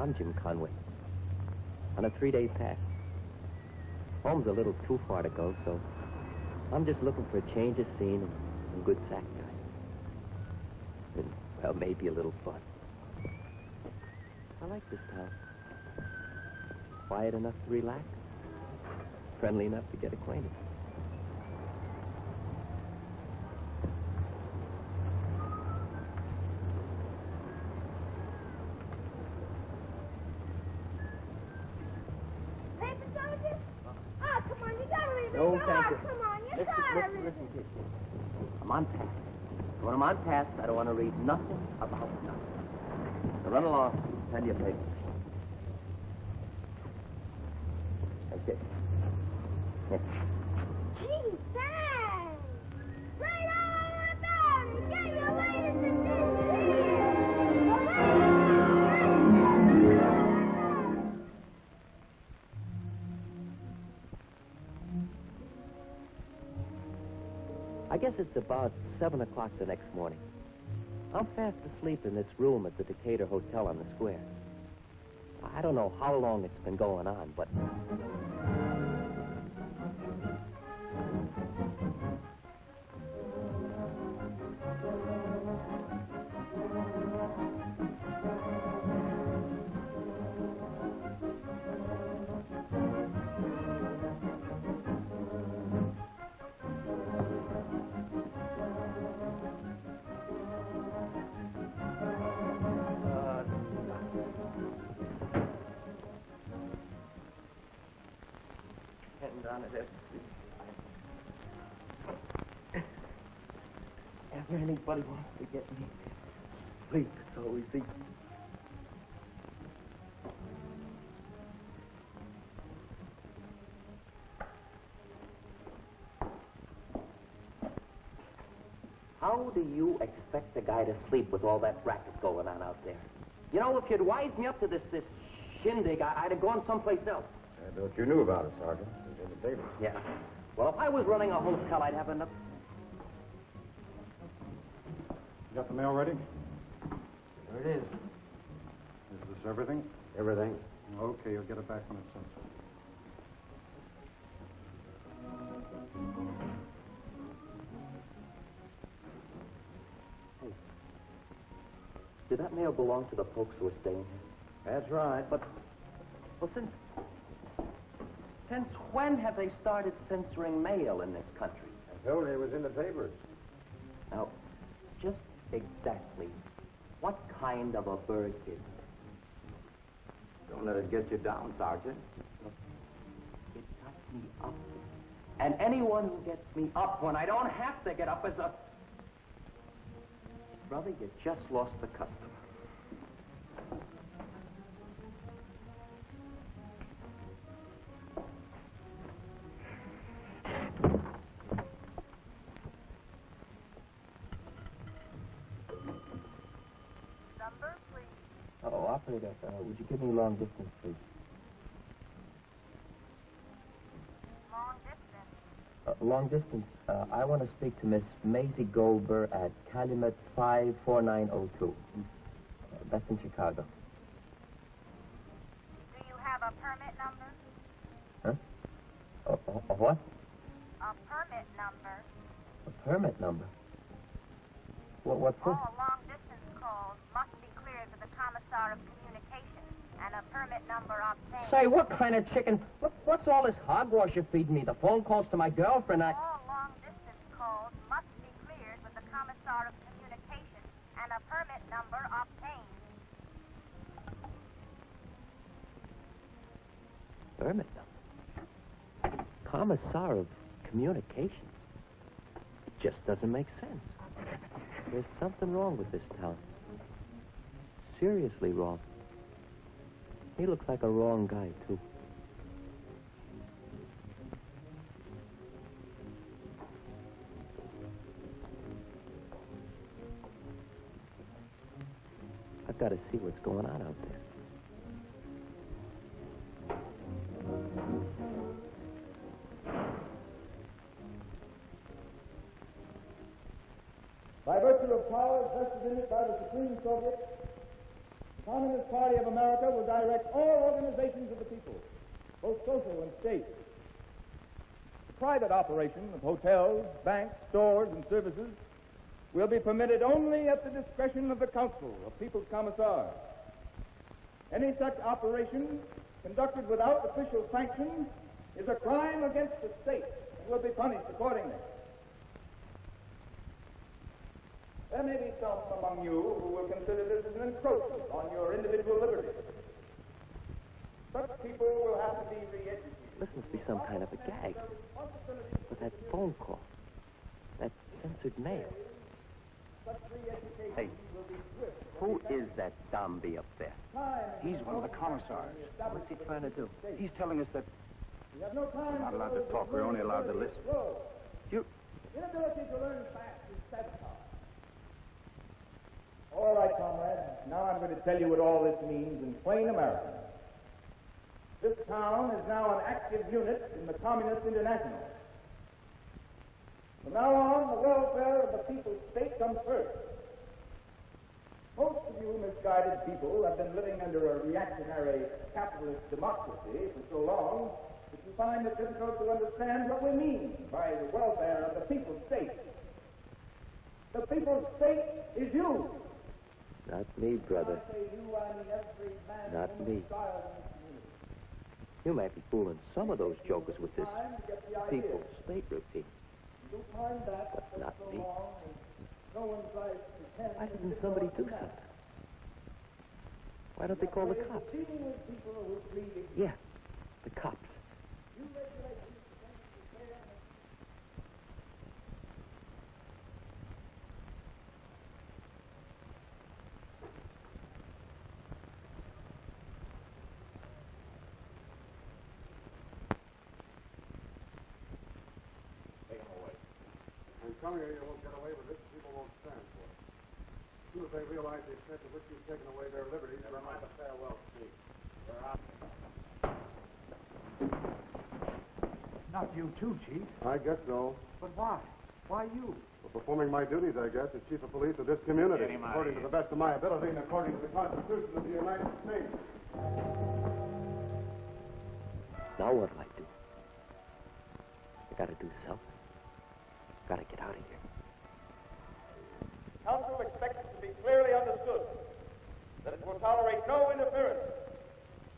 I'm Jim Conway. On a 3-day pass. Home's a little too far to go, so I'm just looking for a change of scene and some good sack time. And, well, maybe a little fun. I like this town. Quiet enough to relax. Friendly enough to get acquainted. Listen, kid. I'm on pass. When I'm on pass, I don't want to read nothing about nothing. So run along. Send your papers. Okay. Yeah. Gee, thanks! Right on about it! Get your latest edition here! I guess it's about 7 o'clock the next morning. I'm fast asleep in this room at the Decatur Hotel on the square. I don't know how long it's been going on, but... If anybody wants to get me sleep, it's always easy. How do you expect a guy to sleep with all that racket going on out there? You know, if you'd wised me up to this shindig, I'd have gone someplace else. I thought you knew about it, Sergeant. It was in the paper. Yeah. Well, if I was running a hotel, I'd have enough... You got the mail ready? There it is. Is this everything? Everything. Okay, you'll get it back when it's sent. Hey, did that mail belong to the folks who are staying here? That's right. But, well, since when have they started censoring mail in this country? I told you it was in the papers. Now, just exactly what kind of a bird is it? Don't let it get you down, Sergeant. It got me up. And anyone who gets me up when I don't have to get up is a... Brother, you just lost the customer. Operator, would you give me long distance, please? Long distance? Long distance. I want to speak to Miss Maisie Goldberg at Calumet 54902. That's in Chicago. Do you have a permit number? Huh? A what? A permit number. A permit number? What for? All long-distance calls must be cleared with the Commissar of Communications and a permit number obtained. Say, what kind of chicken? What's all this hogwash you're feeding me? The phone calls to my girlfriend, All long-distance calls must be cleared with the Commissar of Communications and a permit number obtained. Permit number? Commissar of Communications? It just doesn't make sense. There's something wrong with this town. Seriously wrong. He looks like a wrong guy, too. I've got to see what's going on out there. By virtue of powers vested in it by the Supreme Soviet, Communist Party of America will direct all organizations of the people, both social and state. The private operation of hotels, banks, stores, and services will be permitted only at the discretion of the Council of People's Commissars. Any such operation conducted without official sanction is a crime against the state and will be punished accordingly. There may be some among you who will consider this as an encroachment on your individual liberty. Such people will have to be re-educated. This must be some kind of a gag. With that phone call. That censored mail. Hey, who is that zombie up there? He's one of the commissars. What's he trying to do? He's telling us that We have no time. We're not allowed to talk. We're only allowed to listen. You... Inability to learn fast is sabotage. All right, comrade. Now I'm going to tell you what all this means in plain American. This town is now an active unit in the Communist International. From now on, the welfare of the people's state comes first. Most of you misguided people have been living under a reactionary capitalist democracy for so long that you find it difficult to understand what we mean by the welfare of the people's state. The people's state is you. Not me, brother. When I say you, I mean every man, Not woman, me. child in this community. You might be fooling some of those jokers with this Time to get the idea. people's state routine. You don't mind that But for not so me. long, and no one tries to pretend. Why that doesn't it's somebody all do that. something? Why don't they call the cops? Dealing with people who plead ignorance. Yeah, the cops. You regulate these things to fair and Take him away. I'm telling you, you won't get away with this. People won't stand for it. As soon as they realize the extent to which you've taken away their liberties, Never mind the farewell speech. We're out. not you too, Chief. I guess so. But why? Why you? For performing my duties, I guess, as chief of police of this community, Get him out of according to here. the best of my ability and according to the Constitution of the United States. Now what'll I do? I gotta do something. Gotta get out of here. Council expects it to be clearly understood that it will tolerate no interference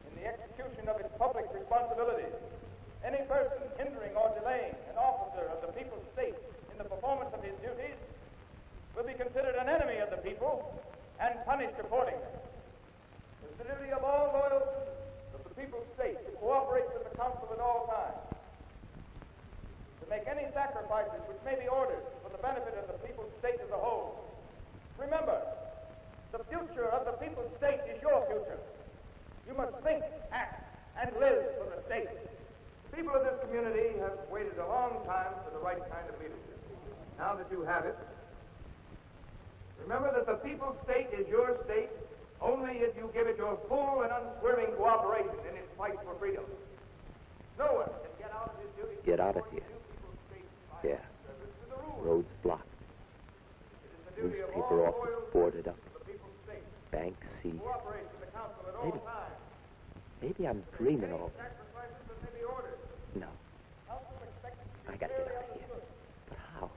in the execution of its public responsibilities. Any person hindering or delaying an officer of the people's state in the performance of his duties will be considered an enemy of the people and punished accordingly. It is the duty of all loyal citizens of the people's state to cooperate with the council at all times, to make any sacrifices which may be ordered for the benefit of the people's state as a whole. Remember, the future of the people's state is your future. You must think, act, and live for the state. The people of this community have waited a long time for the right kind of leadership. Now that you have it, remember that the people's state is your state only if you give it your full and unswerving cooperation in its fight for freedom. No one can get out of his duty. Get out of here. Yeah. Roads blocked. Newspaper office boarded up. Bank seized. Maybe, maybe I'm dreaming all this. No. I gotta get out of here. But how?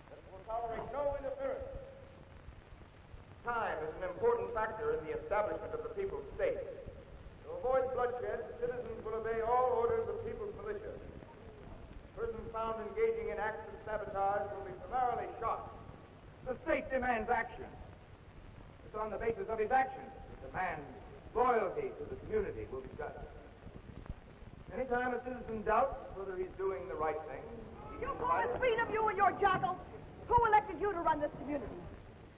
Time is an important factor in the establishment of the people's state. To avoid bloodshed, citizens will obey all orders of people's militia. Persons found engaging in acts of sabotage will be summarily shot. The state demands action. It's on the basis of his actions that demands loyalty to the community will be judged. Anytime a citizen doubts whether he's doing the right thing, You call it freedom, you and your jackals? Who elected you to run this community?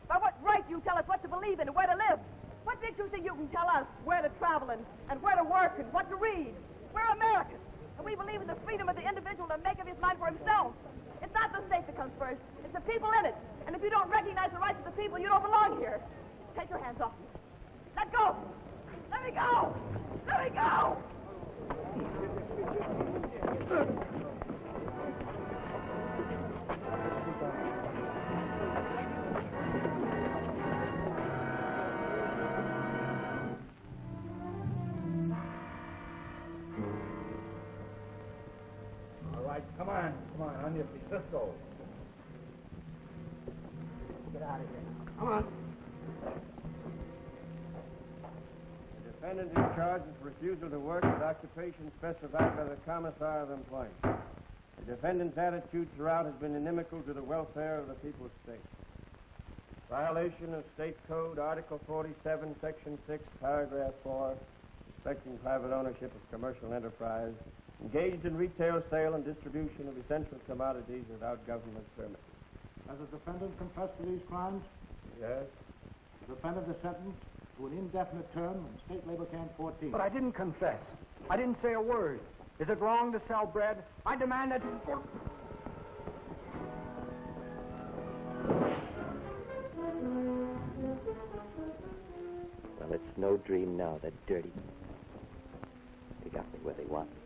By what right do you tell us what to believe in and where to live? What makes you think you can tell us where to travel and where to work and what to read? We're Americans, and we believe in the freedom of the individual to make up his mind for himself. It's not the state that comes first. It's the people in it. And if you don't recognize the rights of the people, you don't belong here. Take your hands off me. Let go. Let me go. Let me go. right, come on, on your feet. Let's go. Get out of here. Come on. The defendant is charged with refusal to work with occupation specified by the Commissar of Employment. The defendant's attitude throughout has been inimical to the welfare of the people's state. Violation of State Code, Article 47, Section 6, Paragraph 4, respecting private ownership of commercial enterprise, engaged in retail sale and distribution of essential commodities without government permit. Has the defendant confessed to these crimes? Yes? The defendant is sentenced to an indefinite term in State Labor Camp 14. But I didn't confess. I didn't say a word. Is it wrong to sell bread? I demand that... Well, it's no dream now, that dirty. They got me where they want me.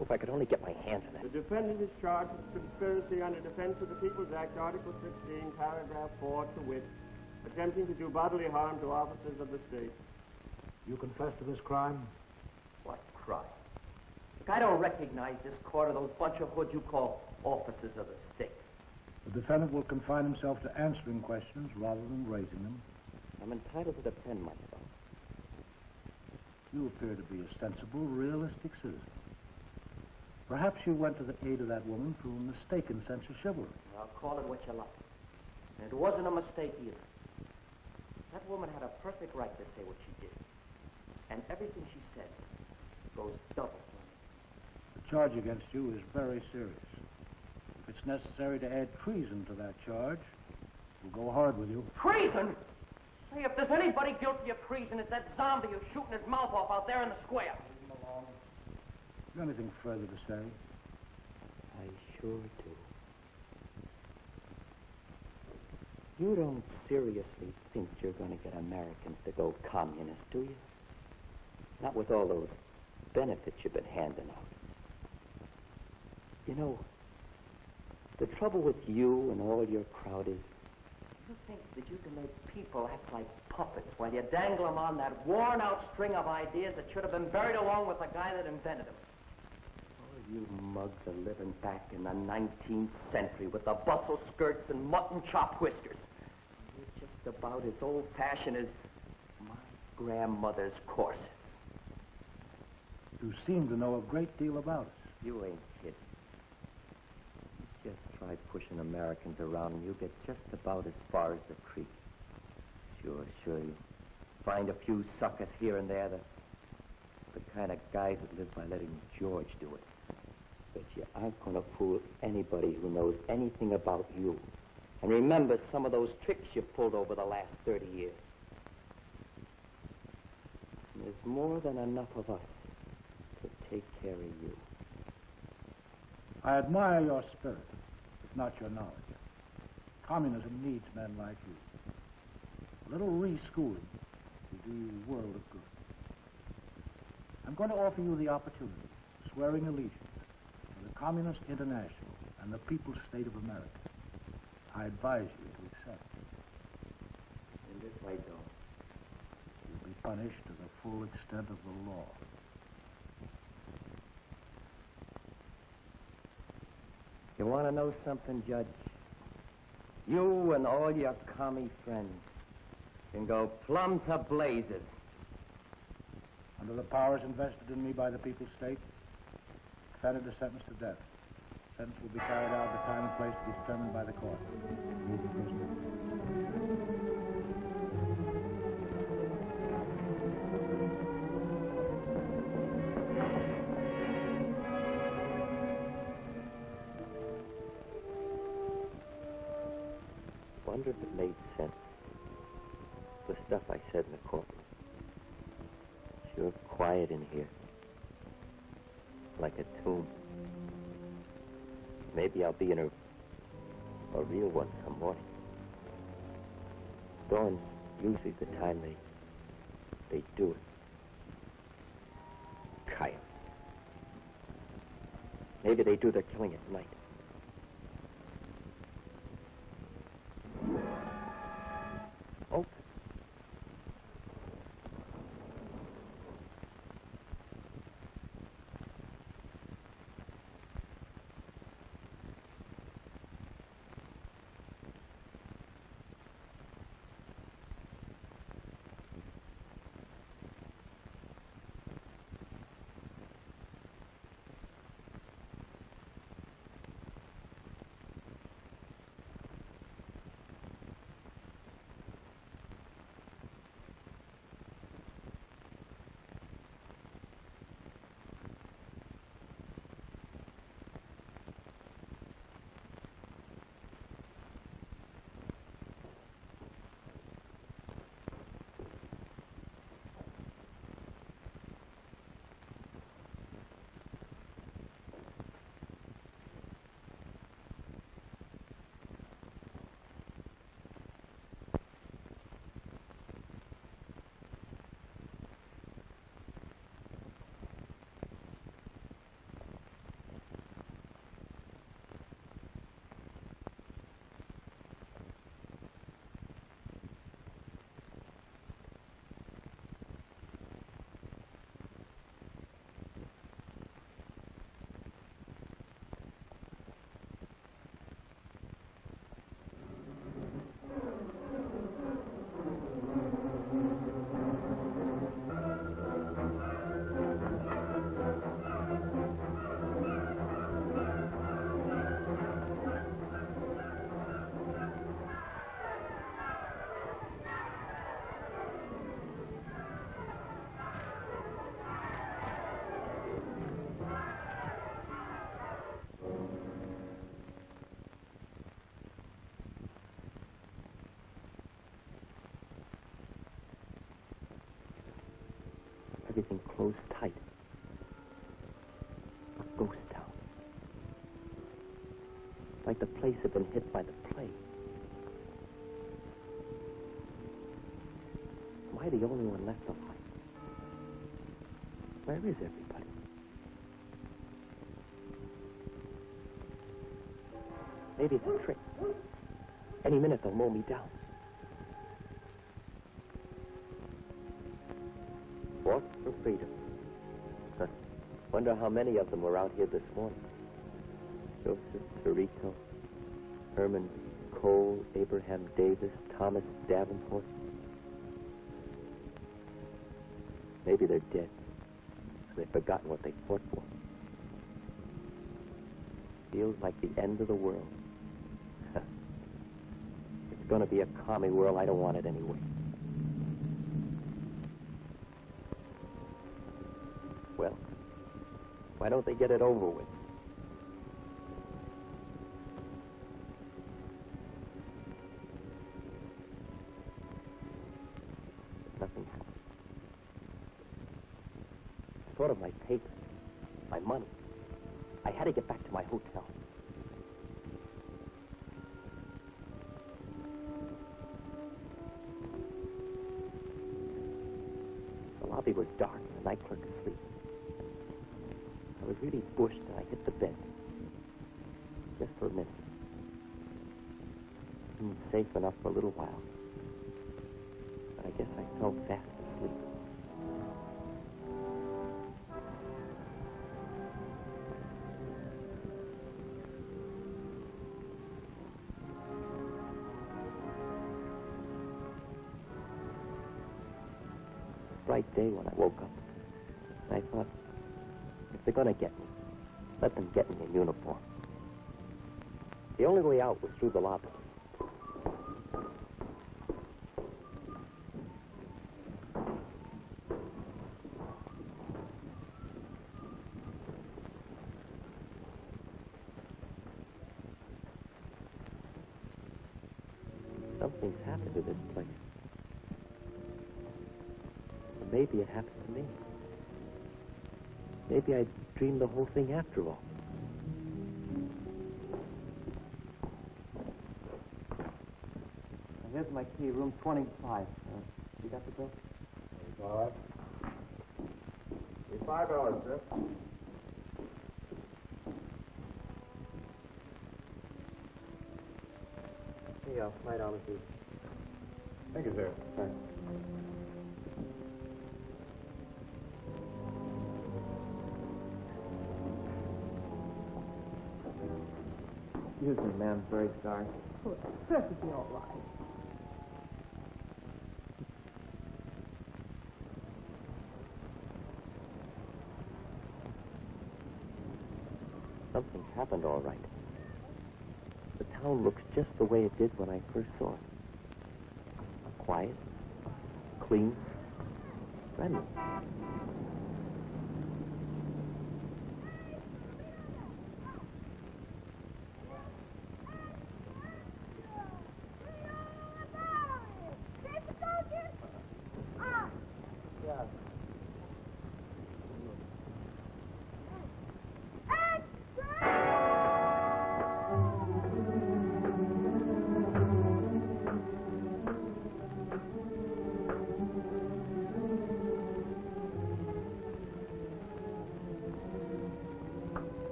Oh, if I could only get my hands on The that. defendant is charged with conspiracy under Defense of the People's Act, Article 16, Paragraph 4, to wit, attempting to do bodily harm to officers of the state. You confess to this crime? What crime? Look, I don't recognize this court or those bunch of hoods you call officers of the state. The defendant will confine himself to answering questions rather than raising them. I'm entitled to defend myself. You appear to be a sensible, realistic citizen. Perhaps you went to the aid of that woman through a mistaken sense of chivalry. I'll call it what you like. And it wasn't a mistake either. That woman had a perfect right to say what she did. And everything she said goes double for me. The charge against you is very serious. If it's necessary to add treason to that charge, we'll go hard with you. Treason? Say, if there's anybody guilty of treason, it's that zombie who's shooting his mouth off out there in the square. You anything further to say? I sure do. You don't seriously think you're going to get Americans to go communist, do you? Not with all those benefits you've been handing out. You know, the trouble with you and all your crowd is you think that you can make people act like puppets while you dangle them on that worn-out string of ideas that should have been buried along with the guy that invented them. Oh, you mugs are living back in the 19th century with the bustle skirts and mutton chop whiskers. You're just about as old-fashioned as my grandmother's corsets. You seem to know a great deal about us. You ain't kidding. Just try pushing Americans around and you get just about as far as the creek. Sure, you find a few suckers here and there, the kind of guys that live by letting George do it. But you aren't going to fool anybody who knows anything about you. And remember some of those tricks you pulled over the last 30 years. And there's more than enough of us to take care of you. I admire your spirit, if not your knowledge. Communism needs men like you. A little reschooling will do you a world of good. I'm going to offer you the opportunity of swearing allegiance to the Communist International and the People's State of America. I advise you to accept. And if I don't? You'll be punished to the full extent of the law. You want to know something, Judge? You and all your commie friends can go plumb to blazes. Under the powers invested in me by the People's State, defendant is sentenced to death. Sentence will be carried out at a time and place to be determined by the court. Move the prisoner. Wonder if it made sense. The stuff I said in the courtroom. Sure quiet in here. Like a tomb. Maybe I'll be in a real one some morning. Dawn's usually the time they do it. Coyotes. Maybe they do their killing at night. Oh. everything closed tight. A ghost town. Like the place had been hit by the plague. Am I the only one left alive? Where is everybody? Maybe it's a trick. Any minute they'll mow me down. Fought for freedom. Wonder how many of them were out here this morning. Joseph, Cerrito, Herman Cole, Abraham Davis, Thomas Davenport. Maybe they're dead. They've forgotten what they fought for. Feels like the end of the world. It's going to be a commie world. I don't want it anyway. Well, why don't they get it over with? Nothing happened. I thought of my papers, my money. I had to get back to my hotel. The lobby was dark and the night clerk asleep. I was really bushed and I hit the bed. Just for a minute. Seemed safe enough for a little while. But I guess I fell fast asleep. Bright day when I woke up. And I thought, if they're going to get me, let them get me in uniform. The only way out was through the lobby. Something's happened to this place. Or maybe it happened to me. Maybe I dreamed the whole thing after all. Here's my key, room 25. You got the bill? All right. $5, sir. Here you go, $5 each. Thank you, sir. Thanks. Excuse me, ma'am. Very sorry. Oh, it's perfectly all right. Something's happened all right. The town looks just the way it did when I first saw it. Quiet, clean, friendly.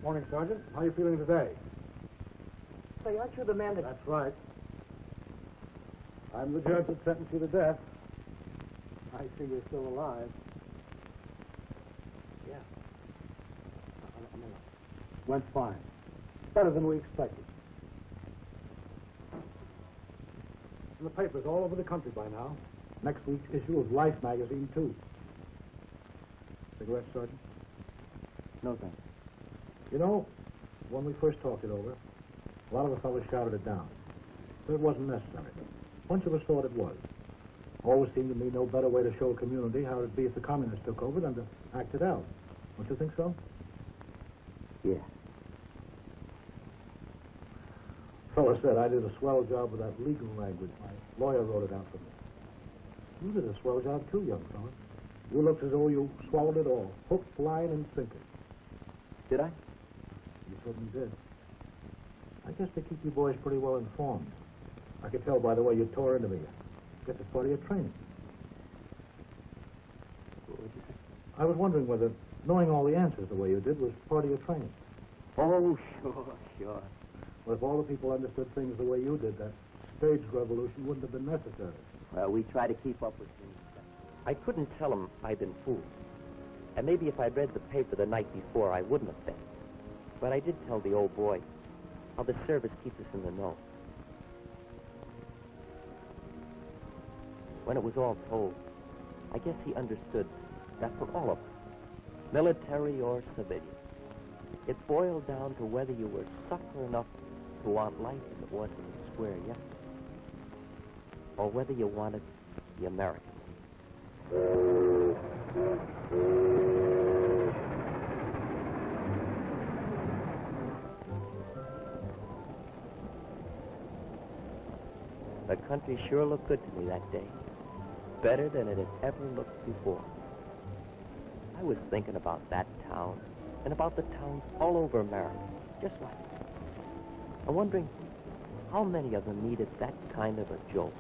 Morning, Sergeant. How are you feeling today? Say, aren't you the man that... That's right. I'm the judge that sentenced you to death. I see you're still alive. Yeah. I'm alive. Went fine. Better than we expected. In the papers all over the country by now. Next week's issue of Life magazine, too. Cigarette, Sergeant? No, thanks. You know, when we first talked it over, a lot of the fellows shouted it down. But it wasn't necessary. A bunch of us thought it was. Always seemed to me no better way to show a community how it'd be if the communists took over than to act it out. Don't you think so? Yeah. Fella said I did a swell job with that legal language. My lawyer wrote it out for me. You did a swell job too, young fella. You looked as though you swallowed it all. Hook, line, and sinker. Did I? You certainly did. I guess they keep you boys pretty well informed. I could tell by the way you tore into me. I guess it's part of your training. What would you say? I was wondering whether knowing all the answers the way you did was part of your training. Oh, sure. Well, if all the people understood things the way you did, that stage revolution wouldn't have been necessary. Well, we try to keep up with things. I couldn't tell them I'd been fooled. And maybe if I'd read the paper the night before, I wouldn't have been. But I did tell the old boy how the service keeps us in the know. When it was all told, I guess he understood that for all of us, military or civilian, it boiled down to whether you were sucker enough to want life as it was in the square yesterday, or whether you wanted the American. The country sure looked good to me that day. Better than it had ever looked before. I was thinking about that town and about the towns all over America, just like it. I'm wondering how many of them needed that kind of a jolt.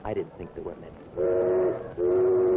I didn't think there were many.